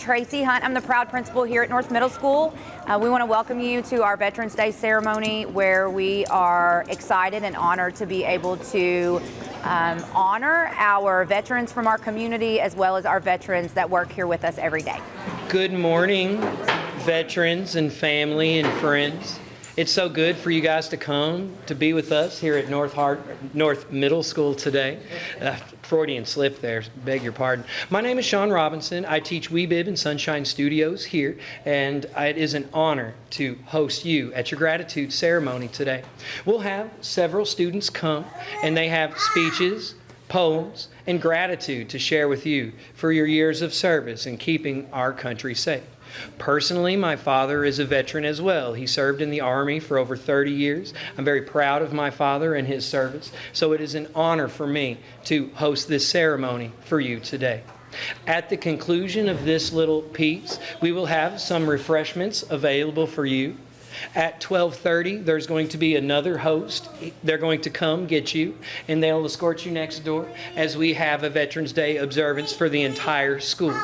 Tracy Hunt. I'm the proud principal here at North Middle School. We want to welcome you to our Veterans Day ceremony, where we are excited and honored to be able to honor our veterans from our community, as well as our veterans that work here with us every day. Good morning, veterans and family and friends. It's so good for you guys to come to be with us here at North Middle School today. Freudian slip there, beg your pardon. My name is Sean Robinson. I teach WeBib in Sunshine Studios here, and it is an honor to host you at your gratitude ceremony today. We'll have several students come, and they have speeches, poems, and gratitude to share with you for your years of service in keeping our country safe. Personally, my father is a veteran as well. He served in the Army for over 30 years. I'm very proud of my father and his service, so it is an honor for me to host this ceremony for you today. At the conclusion of this little piece, we will have some refreshments available for you. At 12:30, there's going to be another host. They're going to come get you, and they'll escort you next door as we have a Veterans Day observance for the entire school.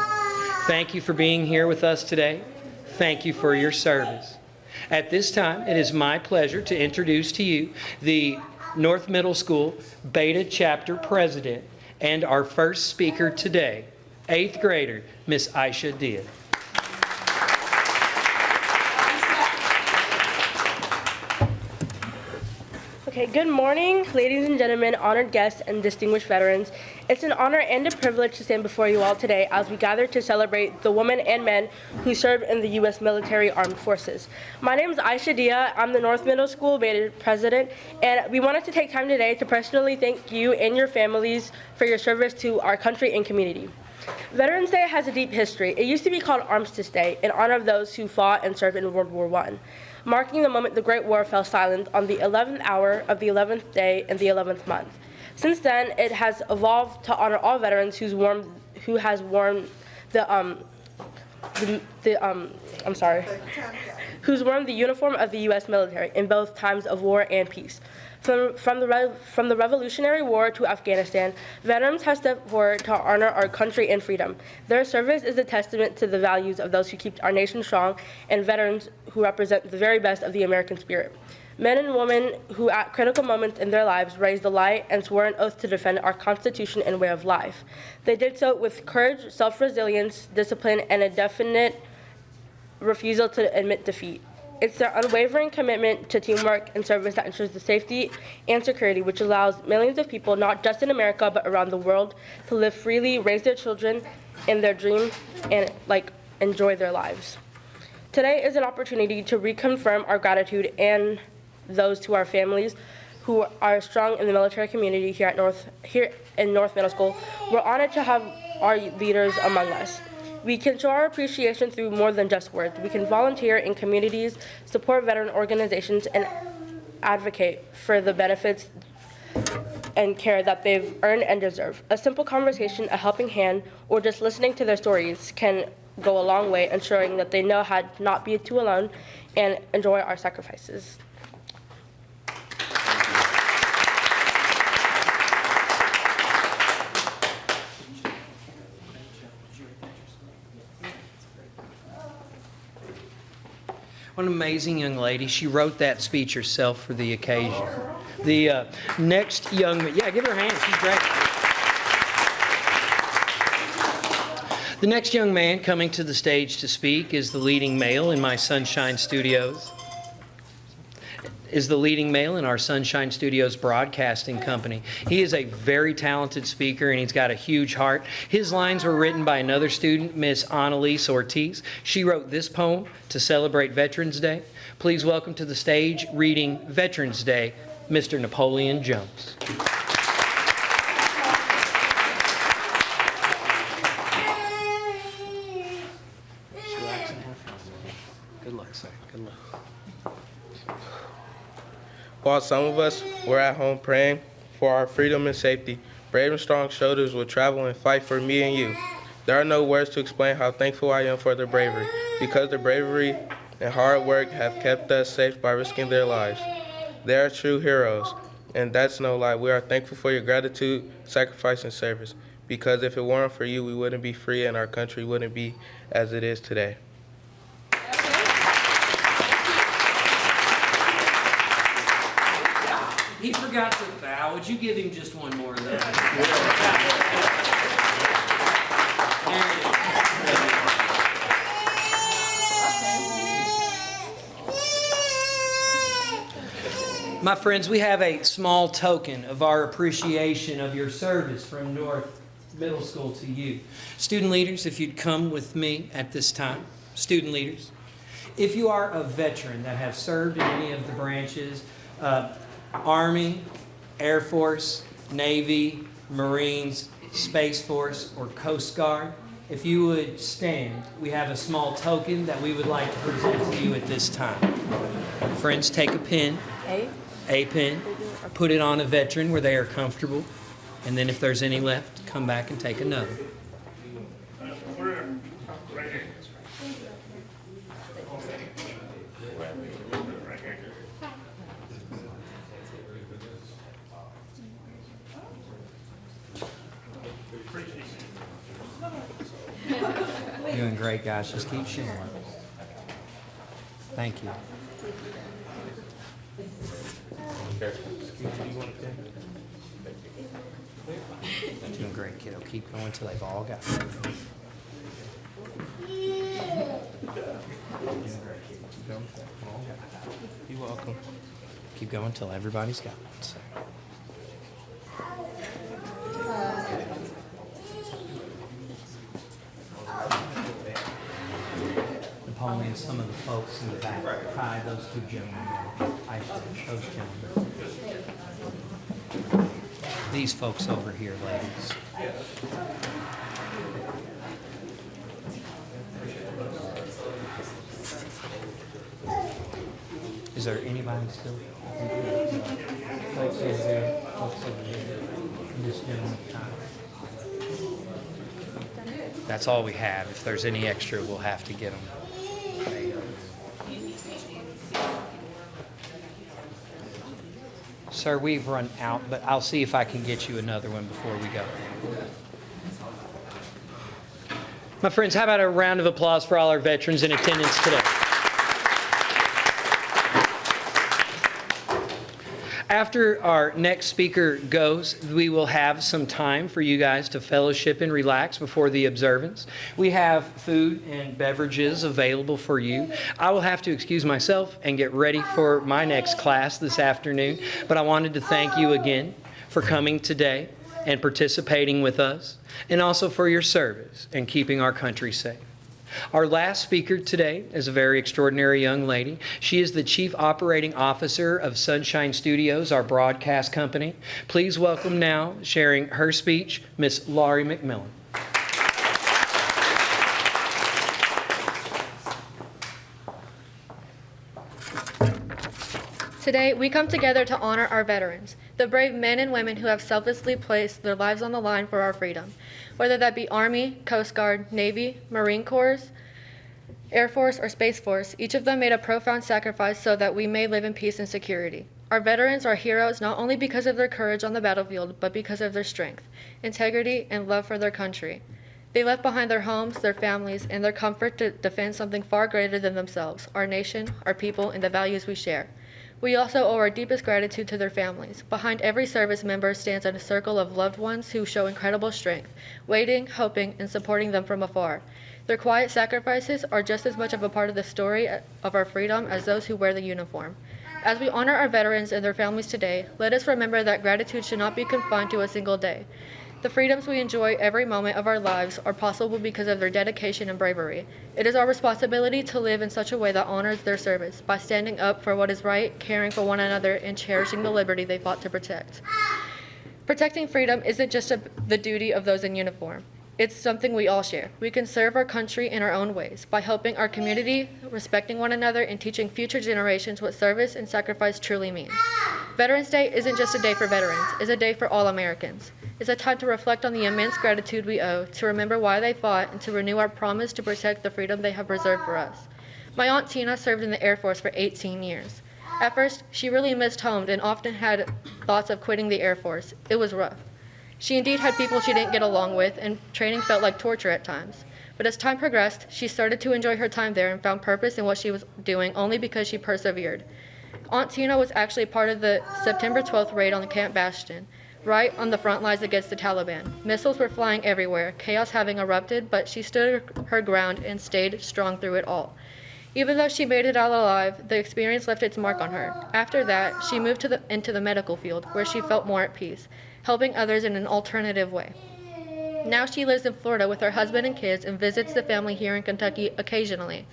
Thank you for being here with us today. Thank you for your service. At this time, it is my pleasure to introduce to you the North Middle School Beta Chapter President and our first speaker today, 8th grader, Miss Aisha Dia. Okay, good morning, ladies and gentlemen, honored guests, and distinguished veterans. It's an honor and a privilege to stand before you all today as we gather to celebrate the women and men who serve in the U.S. military armed forces. My name is Aisha Dia. I'm the North Middle School Beta President, and we wanted to take time today to personally thank you and your families for your service to our country and community. Veterans Day has a deep history. It used to be called Armistice Day in honor of those who fought and served in World War I, marking the moment the Great War fell silent on the 11th hour of the 11th day in the 11th month. Since then, it has evolved to honor all veterans who's worn the uniform of the U.S. military in both times of war and peace. From the Revolutionary War to Afghanistan, veterans have stepped forward to honor our country and freedom. Their service is a testament to the values of those who keep our nation strong, and veterans who represent the very best of the American spirit. Men and women who at critical moments in their lives raised the light and swore an oath to defend our Constitution and way of life. They did so with courage, self-resilience, discipline, and a definite refusal to admit defeat. It's their unwavering commitment to teamwork and service that ensures the safety and security, which allows millions of people, not just in America, but around the world, to live freely, raise their children in their dreams, and enjoy their lives. Today is an opportunity to reconfirm our gratitude and those to our families who are strong in the military community here in North Middle School. We're honored to have our leaders among us. We can show our appreciation through more than just words. We can volunteer in communities, support veteran organizations, and advocate for the benefits and care that they've earned and deserve. A simple conversation, a helping hand, or just listening to their stories can go a long way, ensuring that they know how to not be too alone and enjoy our sacrifices. What an amazing young lady. She wrote that speech herself for the occasion. The next young man, give her a hand. She's great. The next young man coming to the stage to speak is the leading male in my Sunshine Studios. Is the leading male in our Sunshine Studios broadcasting company. He is a very talented speaker, and he's got a huge heart. His lines were written by another student, Miss Annalise Ortiz. She wrote this poem to celebrate Veterans Day. Please welcome to the stage, reading Veterans Day, Mr. Napoleon Jones. Good luck, sir. Good luck. While some of us were at home praying for our freedom and safety, brave and strong shoulders will travel and fight for me and you. There are no words to explain how thankful I am for their bravery, because their bravery and hard work have kept us safe by risking their lives. They are true heroes, and that's no lie. We are thankful for your gratitude, sacrifice, and service. because if it weren't for you, we wouldn't be free and our country wouldn't be as it is today. He forgot to bow. Would you give him just one more of those? My friends, we have a small token of our appreciation of your service from North Middle School to you. Student leaders, if you'd come with me at this time. Student leaders, if you are a veteran that have served in any of the branches, Army, Air Force, Navy, Marines, Space Force, or Coast Guard, if you would stand, we have a small token that we would like to present to you at this time. Friends, take a pen, a pen, put it on a veteran where they are comfortable, and then if there's any left, come back and take another. Doing great, guys. Just keep showing. Thank you. Doing great, kiddo. Keep going till they've all got it. You're welcome. Keep going till everybody's got one. So. Napoleon, some of the folks in the back, hi, those two gentlemen. Those gentlemen. These folks over here, ladies. Is there anybody still? Folks over there, folks over here. And this gentleman. That's all we have. If there's any extra, we'll have to get them. Sir, we've run out, but I'll see if I can get you another one before we go. My friends, how about a round of applause for all our veterans in attendance today? After our next speaker goes, we will have some time for you guys to fellowship and relax before the observance. We have food and beverages available for you. I will have to excuse myself and get ready for my next class this afternoon, but I wanted to thank you again for coming today and participating with us, and also for your service and keeping our country safe. Our last speaker today is a very extraordinary young lady. She is the Chief Operating Officer of Sunshine Studios, our broadcast company. Please welcome now, sharing her speech, Miss Laurie McMillan. Today, we come together to honor our veterans, the brave men and women who have selflessly placed their lives on the line for our freedom, whether that be Army, Coast Guard, Navy, Marine Corps, Air Force, or Space Force. Each of them made a profound sacrifice so that we may live in peace and security. Our veterans are heroes not only because of their courage on the battlefield, but because of their strength, integrity, and love for their country. They left behind their homes, their families, and their comfort to defend something far greater than themselves, our nation, our people, and the values we share. We also owe our deepest gratitude to their families. Behind every service member stands a circle of loved ones who show incredible strength, waiting, hoping, and supporting them from afar. Their quiet sacrifices are just as much of a part of the story of our freedom as those who wear the uniform. As we honor our veterans and their families today, let us remember that gratitude should not be confined to a single day. The freedoms we enjoy every moment of our lives are possible because of their dedication and bravery. It is our responsibility to live in such a way that honors their service by standing up for what is right, caring for one another, and cherishing the liberty they fought to protect. Protecting freedom isn't just the duty of those in uniform. It's something we all share. We can serve our country in our own ways by helping our community, respecting one another, and teaching future generations what service and sacrifice truly means. Veterans Day isn't just a day for veterans, it's a day for all Americans. It's a time to reflect on the immense gratitude we owe, to remember why they fought, and to renew our promise to protect the freedom they have reserved for us. My Aunt Tina served in the Air Force for 18 years. At first, she really missed home and often had thoughts of quitting the Air Force. It was rough. She indeed had people she didn't get along with, and training felt like torture at times. But as time progressed, she started to enjoy her time there and found purpose in what she was doing only because she persevered. Aunt Tina was actually part of the September 12th raid on the Camp Bastion, right on the front lines against the Taliban. Missiles were flying everywhere, chaos having erupted, but she stood her ground and stayed strong through it all. Even though she made it out alive, the experience left its mark on her. After that, she moved into the medical field, where she felt more at peace, helping others in an alternative way. Now she lives in Florida with her husband and kids and visits the family here in Kentucky occasionally.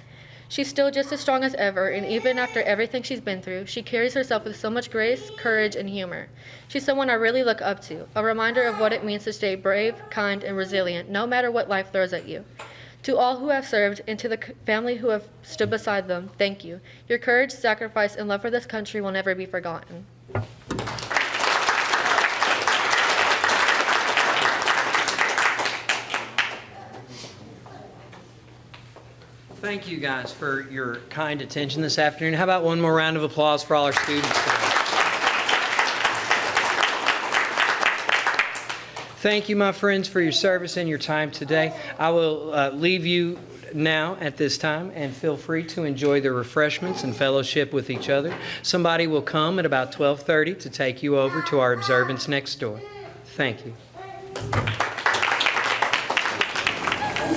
She's still just as strong as ever, and even after everything she's been through, she carries herself with so much grace, courage, and humor. She's someone I really look up to, a reminder of what it means to stay brave, kind, and resilient, no matter what life throws at you. To all who have served, and to the family who have stood beside them, thank you. Your courage, sacrifice, and love for this country will never be forgotten. Thank you guys for your kind attention this afternoon. How about one more round of applause for all our students today? Thank you, my friends, for your service and your time today. I will leave you now at this time, and feel free to enjoy the refreshments and fellowship with each other. Somebody will come at about 12:30 to take you over to our observance next door. Thank you.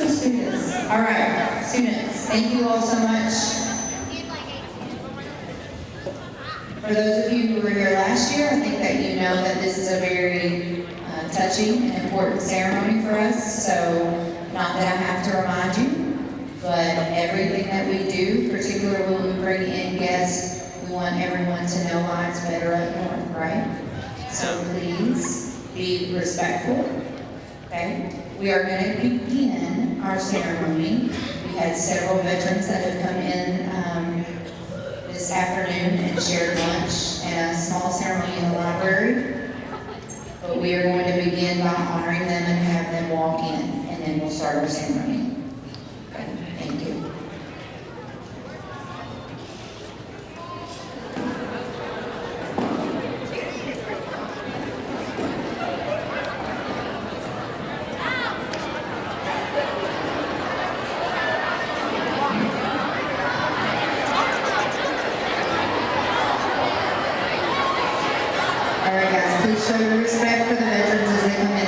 Students. All right, students, thank you all so much. For those of you who were here last year, I think that you know that this is a very touching and important ceremony for us, so not that I have to remind you, but everything that we do, particularly when we bring in guests, we want everyone to know why it's better up north, right? So please be respectful, okay? We are going to begin our ceremony. We had several veterans that have come in this afternoon and shared lunch and a small ceremony in the library. But we are going to begin by honoring them and have them walk in, and then we'll start our ceremony. Okay, thank you. All right, guys, please show your respect for the veterans as they come in.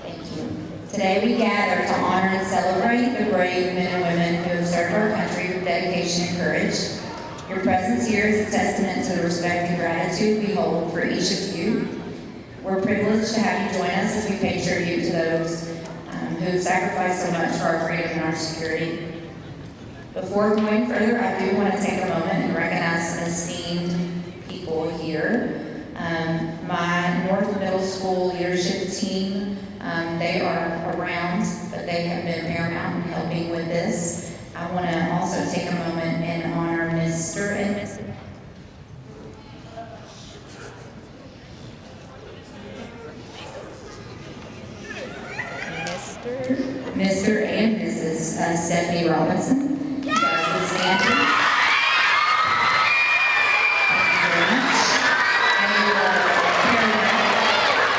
Thank you. Today we gather to honor and celebrate the brave men and women who have served our country with dedication and courage. Your presence here is a testament to the respect and gratitude we hold for each of you. We're privileged to have you join us as we pay tribute to those who sacrificed so much for our freedom and our security. Before going further, I do want to take a moment and recognize some esteemed people here. My North Middle School leadership team, they are around, but they have been paramount in helping with this. I want to also take a moment and honor Mr. and Mrs. Mr. and Mrs. Stephanie Robinson. You guys would stand please. Thank you very much.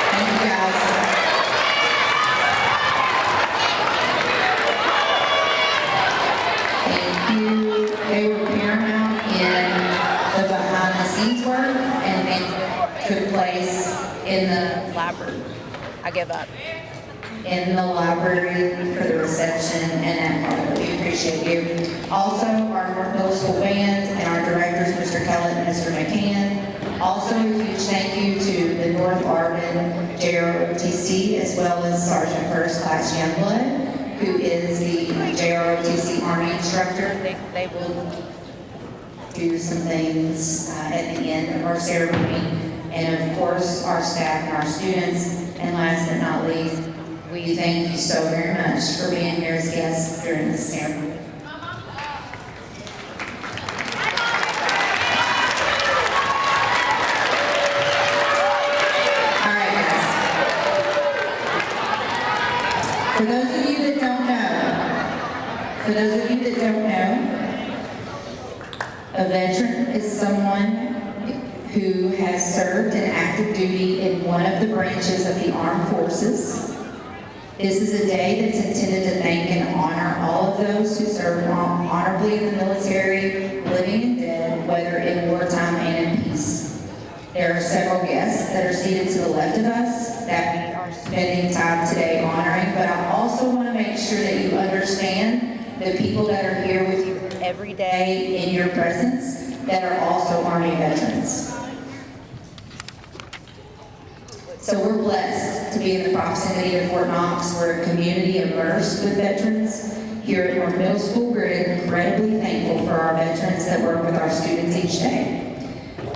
Thank you guys. Thank you. They were paramount in the behind the scenes work and things took place in the Library. I give up. in the library for the reception and that part of it. We appreciate you. Also, our North Middle School band and our directors, Mr. Kellett and Mr. McCann. Also, a huge thank you to the North Arvin JROTC as well as Sergeant First Class Youngblood, who is the JROTC Army instructor. They will do some things at the end of our ceremony. And of course, our staff and our students. And last but not least, we thank you so very much for being here as guests during this ceremony. All right, guys. For those of you that don't know, a veteran is someone who has served in active duty in one of the branches of the armed forces. This is a day that's intended to thank and honor all of those who served honorably in the military, living and dead, whether in wartime and in peace. There are several guests that are seated to the left of us that we are spending time today honoring, but I also want to make sure that you understand the people that are here with you every day in your presence that are also Army veterans. So we're blessed to be in the proximity of Fort Knox. We're a community immersed with veterans. Here at North Middle School, we're incredibly thankful for our veterans that work with our students each day.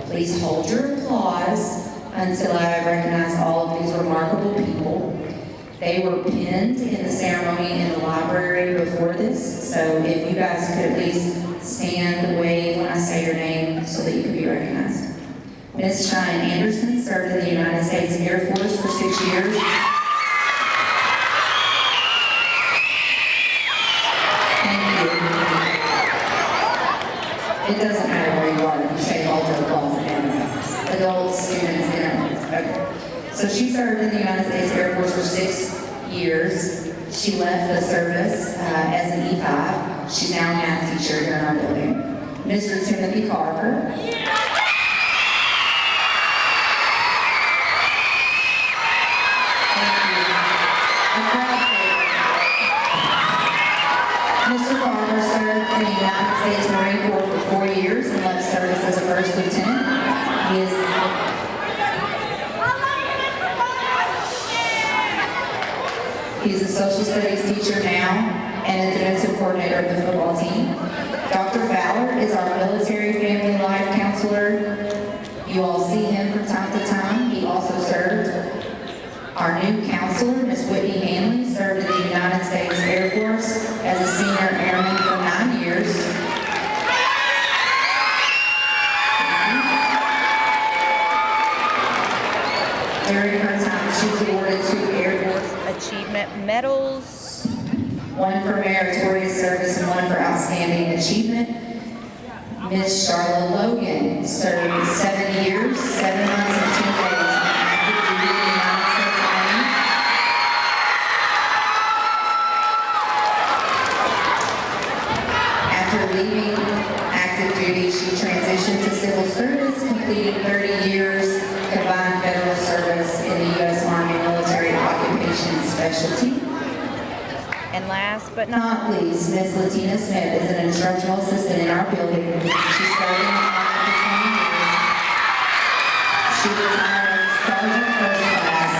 Please hold your applause until I recognize all of these remarkable people. They were pinned in the ceremony in the library before this, so if you guys could at least stand and wave when I say your name so that you can be recognized. Ms. Cheyenne Anderson served in the United States Air Force for 6 years. Thank you. It doesn't matter where you are, you say hold your applause and adults, students, interns. Okay. So she served in the United States Air Force for 6 years. She left the service as an E5. She's now a math teacher here in our building. Mr. Timothy Carver. Mr. Carver served in the United States Marine Corps for 4 years and left service as a first lieutenant. He's a social studies teacher now and a defensive coordinator of the football team. Dr. Fowler is our military family life counselor. You all see him from time to time. He also served. Our new counselor, Ms. Whitney Hanley, served in the United States Air Force as a senior airman for 9 years. During her time, she was awarded 2 Air Force Achievement Medals, one for meritorious service and one for outstanding achievement. Ms. Charlotte Logan served 7 years, 7 months, and 2 days. Leaving active duty, she transitioned to civil service, completing 30 years combined federal service in the U.S. Army Military Occupation Specialty. And last but not Not least, Ms. Latina Smith is an instructional assistant in our building. She served in the Army for 20 years. She retired as a Sergeant First Class,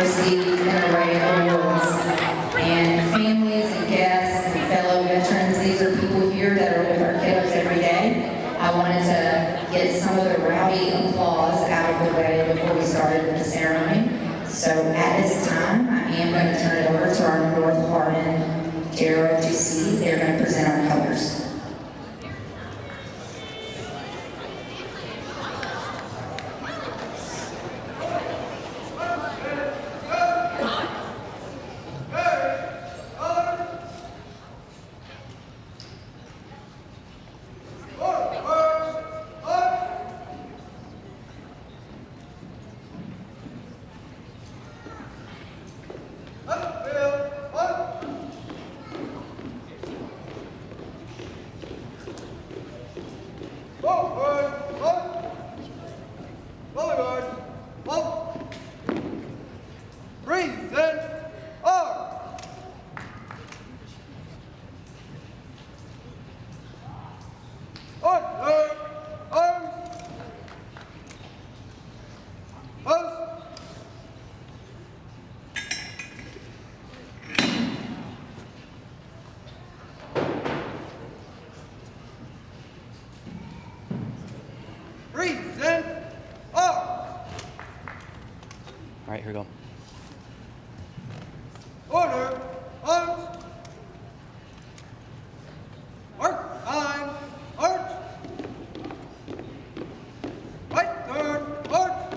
received an array of awards. And families and guests and fellow veterans, these are people here that are with our kiddos every day. I wanted to get some of the rowdy applause out of the way before we started with the ceremony. So at this time, I am going to turn it over to our North Hardin JROTC. They're going to present our colors. All right, here we go. Order, arms. Mark, time, march. Right turn, march.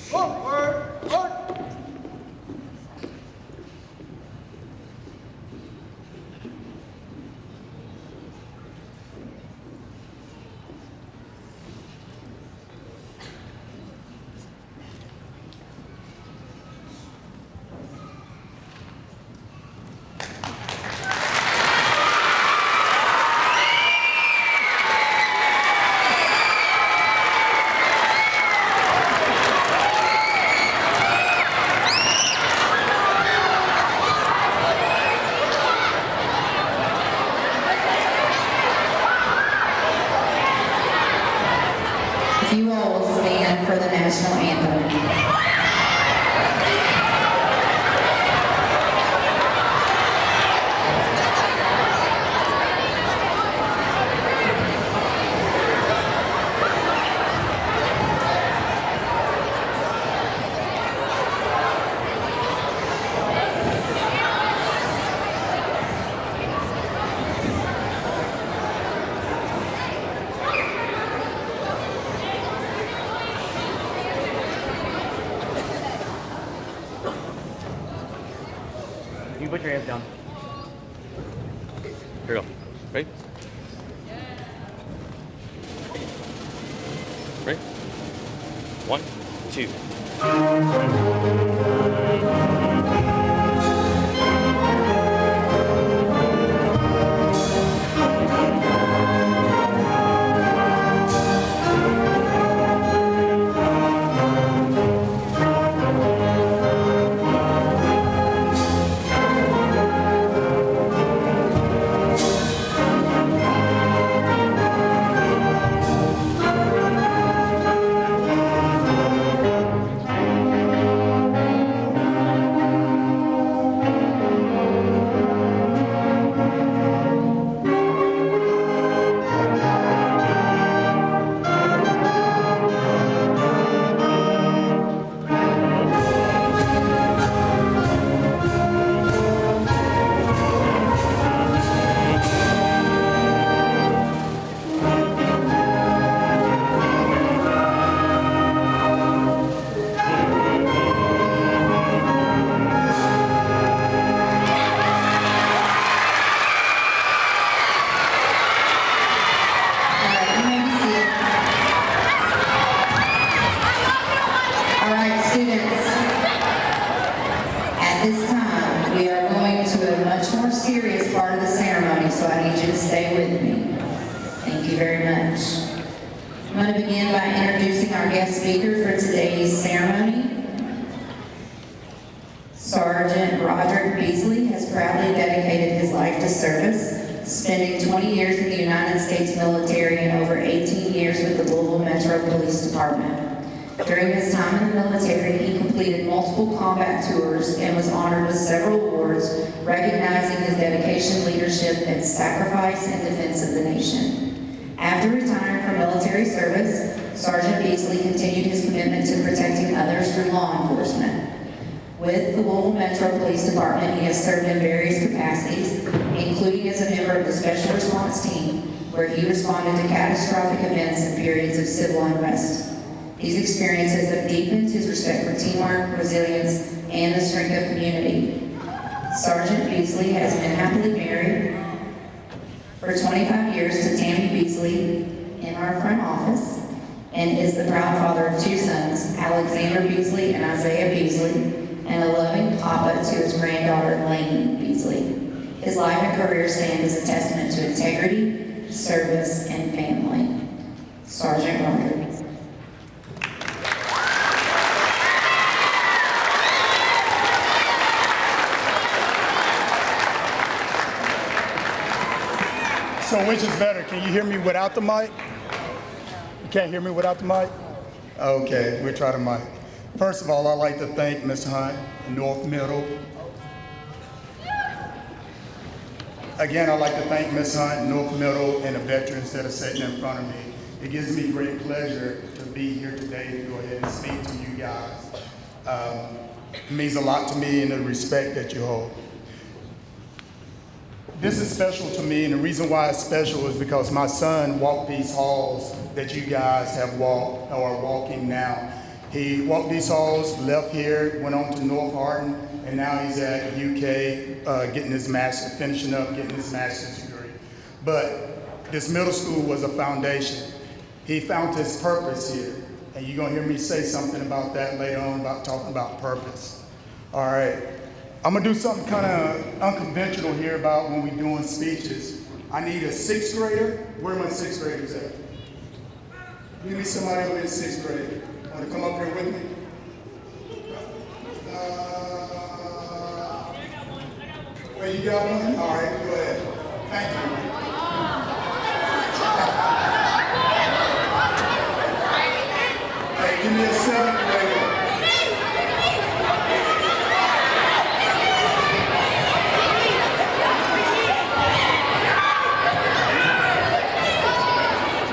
Forward, march. If you all will stand for the national anthem. You put your hands down. Here we go. Ready? Ready? 1, 2. this time, we are going to a much more serious part of the ceremony, so I need you to stay with me. Thank you very much. I'm going to begin by introducing our guest speaker for today's ceremony. Sergeant Roderick Beasley has proudly dedicated his life to service, spending 20 years in the United States military and over 18 years with the Louisville Metro Police Department. During his time in the military, he completed multiple combat tours and was honored with several awards, recognizing his dedication, leadership, and sacrifice in defense of the nation. After retiring from military service, Sergeant Beasley continued his commitment to protecting others through law enforcement. With the Louisville Metro Police Department, he has served in various capacities, including as a member of the Special Response Team, where he responded to catastrophic events and periods of civil unrest. These experiences have deepened his respect for teamwork, resilience, and the strength of community. Sergeant Beasley has been happily married for 25 years to Tammy Beasley in our front office, and is the proud father of 2 sons, Alexander Beasley and Isaiah Beasley, and a loving papa to his granddaughter, Lainey Beasley. His life and career stand as a testament to integrity, service, and family. Sergeant Roderick. So which is better? Can you hear me without the mic? You can't hear me without the mic? Okay, we'll try the mic. First of all, I'd like to thank Ms. Hunt, North Middle. Again, I'd like to thank Ms. Hunt, North Middle, and the veterans that are sitting in front of me. It gives me great pleasure to be here today to go ahead and speak to you guys. It means a lot to me and the respect that you hold. This is special to me, and the reason why it's special is because my son walked these halls that you guys have walked or are walking now. He walked these halls, left here, went on to North Hardin, and now he's at UK getting his master's, finishing up, getting his master's degree. But this middle school was a foundation. He found his purpose here, and you're gonna hear me say something about that later on, about talking about purpose. All right, I'm gonna do something kind of unconventional here about when we're doing speeches. I need a 6th grader. Where are my 6th graders at? Give me somebody who is 6th grade. Want to come up here with me? Well, you got one? All right, go ahead. Thank you. Hey, give me a 7th grader.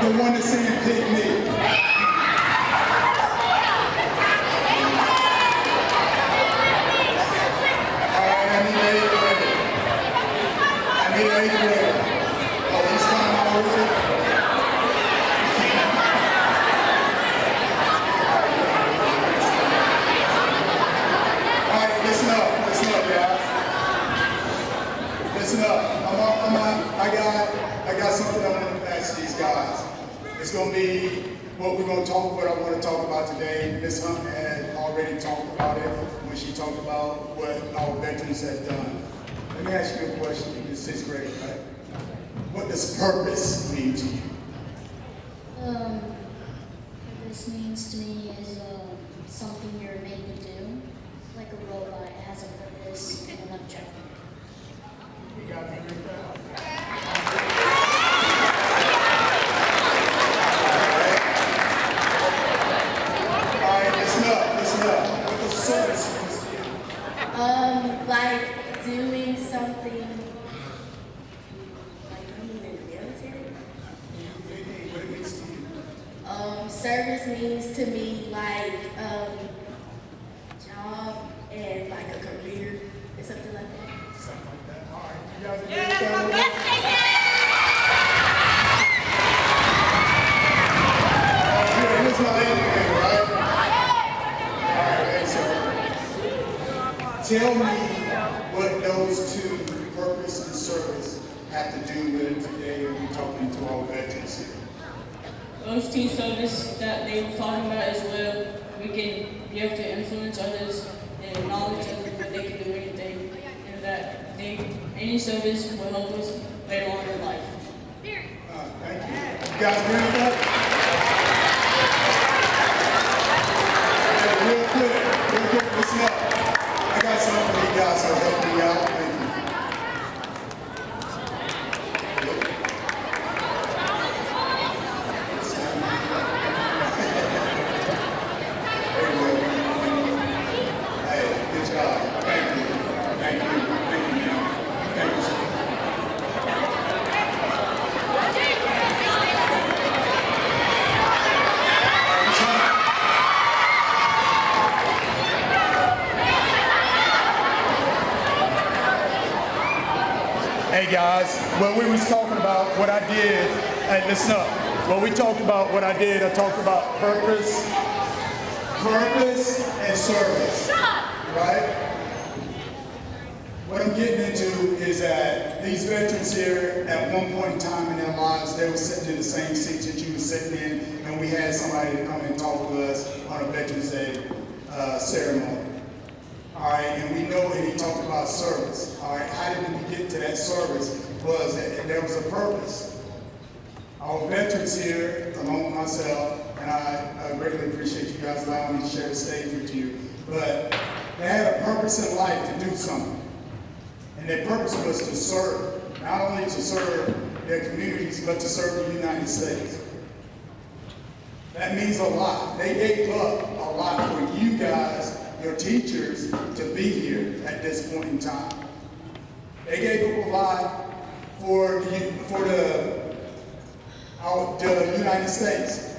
The one that's saying pick me. I got something I want to ask these guys. It's going to be what we're going to talk, what I want to talk about today. Ms. Hunt had already talked about it when she talked about what our veterans had done. Let me ask you a question. You're 6th grade, right? What does purpose mean to you? Purpose means to me is something you're made to do, like a robot. It has a purpose and an objective. You got me with that? Like doing something, like you mean in the military? What it means to you? Service means to me like job and like a career or something like that. Something like that. All right, you guys agree with that? Here's my end, right? All right, so tell me what those two, purpose and service, have to do with it today when we're talking to our veterans here. Those two services that they were talking about as well, we can be able to influence others and knowledge of that they can do anything, and that any service will help us later on in life. Thank you. You guys agree with that? Real quick, listen up. I I got something for you guys, so help me out. Thank you. There you go. Hey, good job. Thank you. Thank you. Thank you, ma'am. Thank you, sir. Hey guys, when we was talking about what I did, hey listen up. When we talked about what I did, I talked about purpose and service, right? What I'm getting into is that these veterans here, at one point in time in their lives, they were sitting in the same seats that you were sitting in, and we had somebody to come and talk to us on a Veterans Day ceremony. All right, and we know that he talked about service. All right, how did we get to that service? Was that there was a purpose. Our veterans here, along with myself, and I greatly appreciate you guys allowing me to share the stage with you, but they had a purpose in life to do something. And their purpose was to serve, not only to serve their communities, but to serve the United States. That means a lot. They gave up a lot for you guys, your teachers, to be here at this point in time. They gave up a lot for the United States.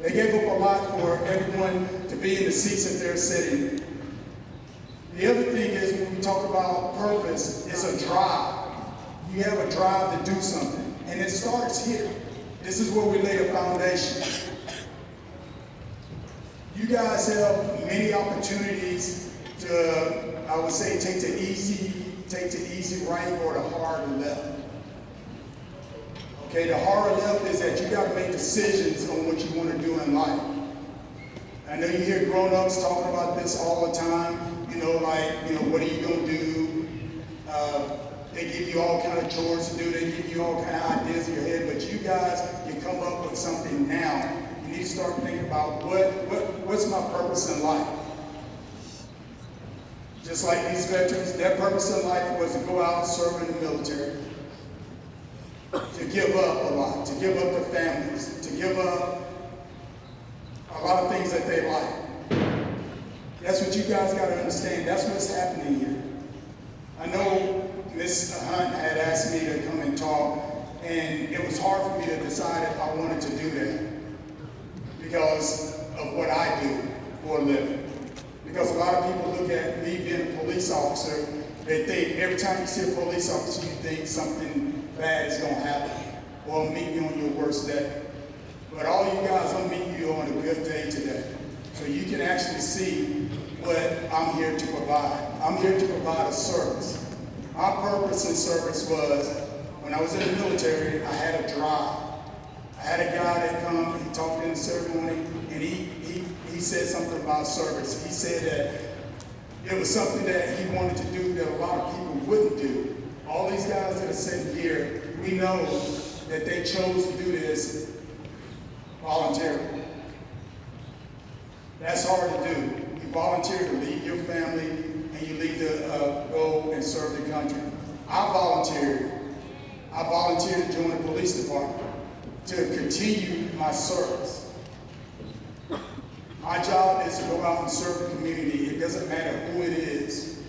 They gave up a lot for everyone to be in the seats that they're sitting in. The other thing is, when we talk about purpose, it's a drive. You have a drive to do something, and it starts here. This is where we lay the foundation. You guys have many opportunities to, I would say, take the easy right or the hard left. Okay, the hard left is that you got to make decisions on what you want to do in life. I know you hear grown-ups talking about this all the time. What are you going to do? They give you all kind of chores to do. They give you all kind of ideas in your head. But you guys can come up with something now. You need to start thinking about what's my purpose in life. Just like these veterans, their purpose in life was to go out and serve in the military. To give up a lot, to give up their families, to give up a lot of things that they like. That's what you guys got to understand. That's what's happening here. I know Ms. Hunt had asked me to come and talk, and it was hard for me to decide if I wanted to do that because of what I do for a living. Because a lot of people look at me being a police officer, they think every time you see a police officer, you think something bad is going to happen or meet you on your worst day. But all you guys, I'm meeting you on a good day today. So you can actually see what I'm here to provide. I'm here to provide a service. My purpose in service was, when I was in the military, I had a drive. I had a guy that come, and he talked in the ceremony, and he said something about service. He said that it was something that he wanted to do that a lot of people wouldn't do. All these guys that are sitting here, we know that they chose to do this voluntarily. That's hard to do. You volunteer to leave your family and you leave to go and serve the country. I volunteered to join the police department to continue my service. My job is to go out and serve the community. It doesn't matter who it is.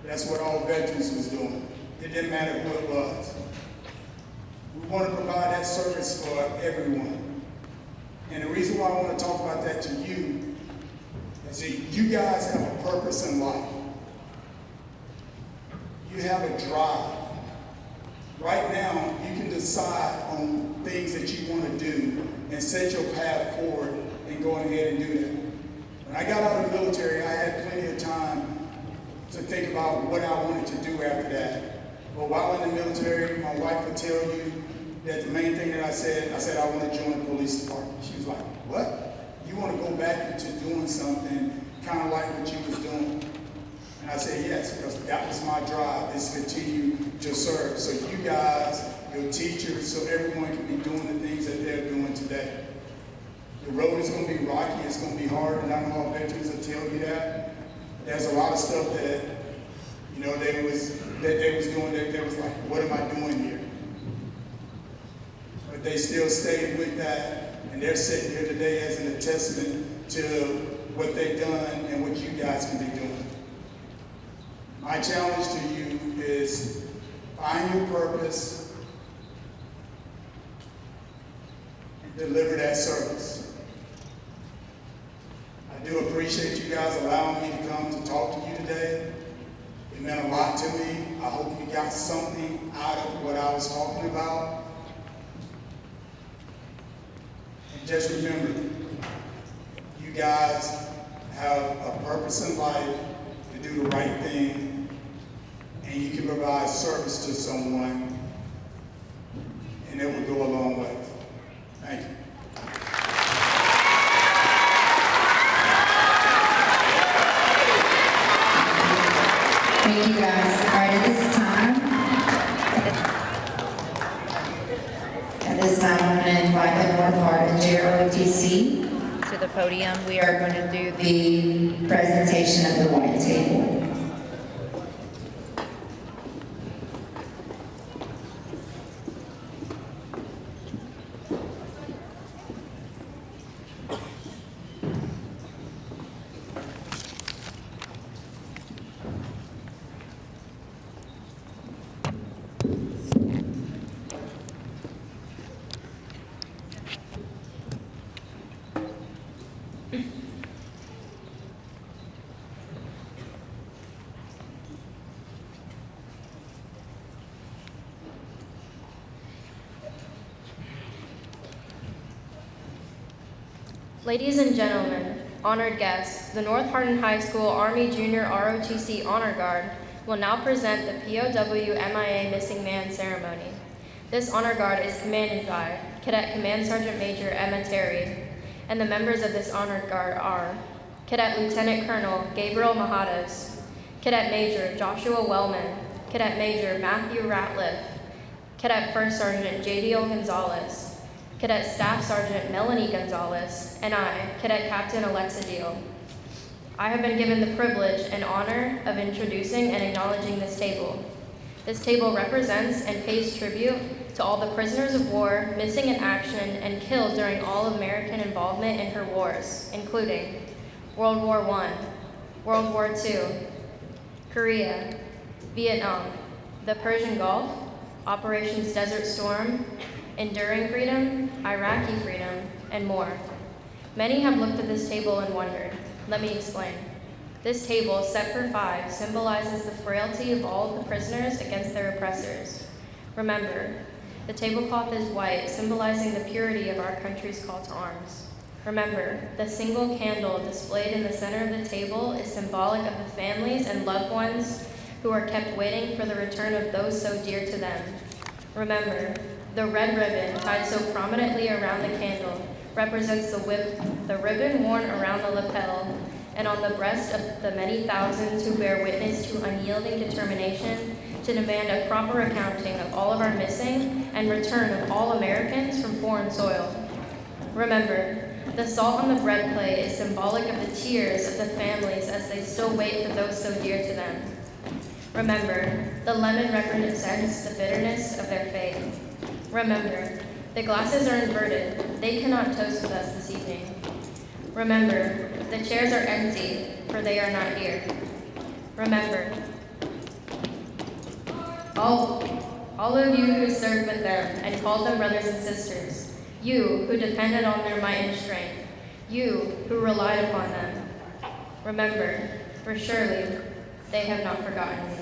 That's what all veterans was doing. It didn't matter who it was. We want to provide that service for everyone. And the reason why I want to talk about that to you is that you guys have a purpose in life. You have a drive. Right now, you can decide on things that you want to do and set your path forward and go ahead and do that. When I got out of the military, I had plenty of time to think about what I wanted to do after that. But while in the military, my wife would tell you that the main thing that I said I want to join the police department. She was like, what? You want to go back into doing something kind of like what you was doing? And I said, yes, because that was my drive, is to continue to serve. So you guys, your teachers, so everyone can be doing the things that they're doing today. The road is going to be rocky, it's going to be hard, and I know all veterans will tell you that. There's a lot of stuff that, they was doing that they was like, what am I doing here? But they still stayed with that, and they're sitting here today as an testament to what they've done and what you guys can be doing. My challenge to you is find your purpose and deliver that service. I do appreciate you guys allowing me to come to talk to you today. It meant a lot to me. I hope you got something out of what I was talking about. And just remember, you guys have a purpose in life to do the right thing, and you can provide service to someone, and it will go a long way. Thank you. Thank you guys. All right, at this time I'm going to invite the North Hart and JROTC to the podium. We are going to do the presentation of the white table. Ladies and gentlemen, honored guests, the North Hardin High School Army Junior ROTC Honor Guard will now present the POW MIA Missing Man ceremony. This honor guard is commanded by Cadet Command Sergeant Major Emma Terry, and the members of this honored guard are Cadet Lieutenant Colonel Gabriel Mahadas, Cadet Major Joshua Wellman, Cadet Major Matthew Ratliff, Cadet First Sergeant Jadiel Gonzalez, Cadet Staff Sergeant Melanie Gonzalez, and I, Cadet Captain Alexa Deal. I have been given the privilege and honor of introducing and acknowledging this table. This table represents and pays tribute to all the prisoners of war missing in action and killed during all American involvement in her wars, including World War I, World War II, Korea, Vietnam, the Persian Gulf, Operations Desert Storm, Enduring Freedom, Iraqi Freedom, and more. Many have looked at this table and wondered. Let me explain. This table, set for 5, symbolizes the frailty of all of the prisoners against their oppressors. Remember, the tablecloth is white, symbolizing the purity of our country's call to arms. Remember, the single candle displayed in the center of the table is symbolic of the families and loved ones who are kept waiting for the return of those so dear to them. Remember, the red ribbon tied so prominently around the candle represents the ribbon worn around the lapel and on the breast of the many thousands who bear witness to unyielding determination to demand a proper accounting of all of our missing and return of all Americans from foreign soil. Remember, the salt on the bread plate is symbolic of the tears of the families as they still wait for those so dear to them. Remember, the lemon represents the bitterness of their fate. Remember, the glasses are inverted. They cannot toast with us this evening. Remember, the chairs are empty, for they are not here. Remember, all of you who served with them and called them brothers and sisters, you who depended on their might and strength, you who relied upon them. Remember, for surely they have not forgotten you.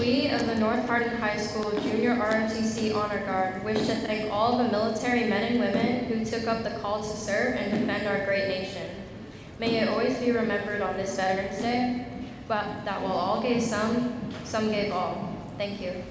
We of the North Hardin High School Junior ROTC Honor Guard wish to thank all the military men and women who took up the call to serve and defend our great nation. May it always be remembered on this Veterans Day, but that while all gave some gave all. Thank you.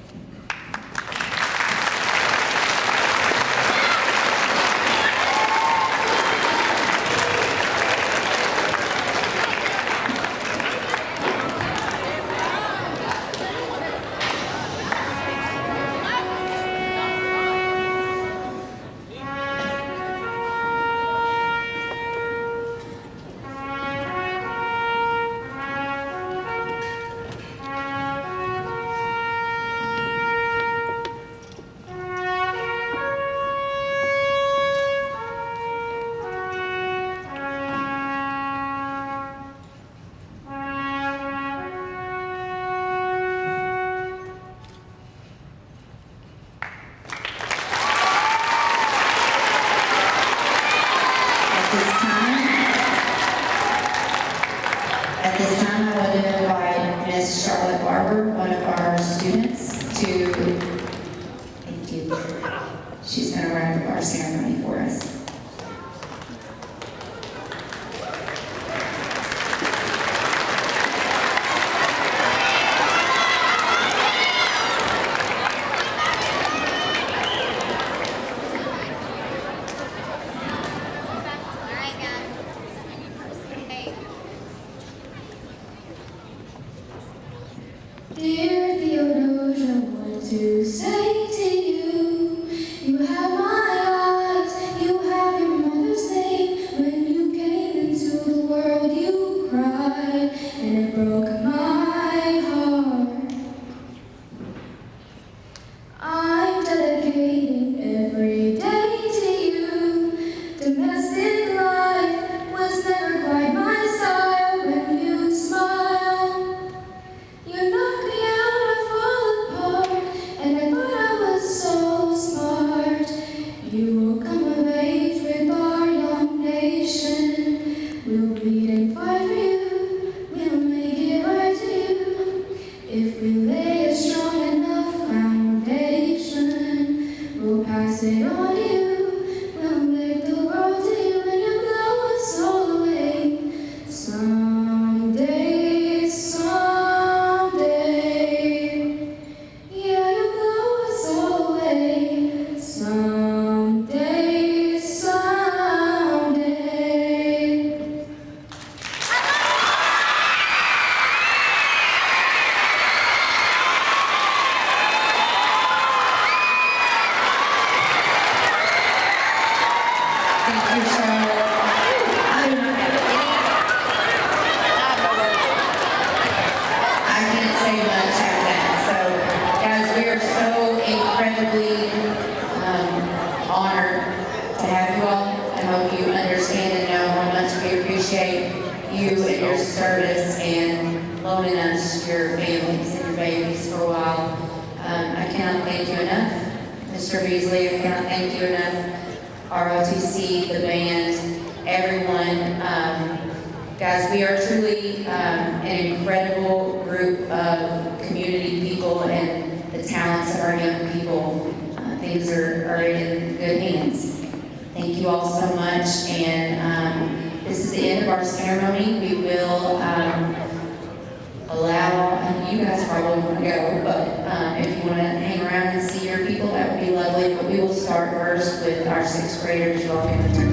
Dear Theodosia, what to say to you? You have my eyes, you have your mother's name. When you came into the world, you cried, and it broke my heart. I'm dedicating every day to you. Domestic life was never quite my style. When you smile, you knock me out, I fall apart, and I thought I was so smart. You will come of age with our young nation. We'll bleed and fight for you. We'll make it right to you. If we lay a strong enough foundation, we'll pass it on to you. We'll make the world to you, and you'll blow us all away. Someday, someday, yeah, you'll blow us all away. Someday, someday. Thank you, Charlotte. I do not have any. I can't say much after that. So, guys, we are so incredibly honored to have you all. I hope you understand and know how much we appreciate you and your service and loaning us your families and your babies for a while. I cannot thank you enough, Mr. Beasley. I cannot thank you enough. ROTC, the band, everyone. Guys, we are truly an incredible group of community people, and the talents of our young people. Things are in good hands. Thank you all so much, and this is the end of our ceremony. We will allow, and you guys probably want to go, but if you want to hang around and see your people, that would be lovely. But we will start first with our 6th graders. You all can return.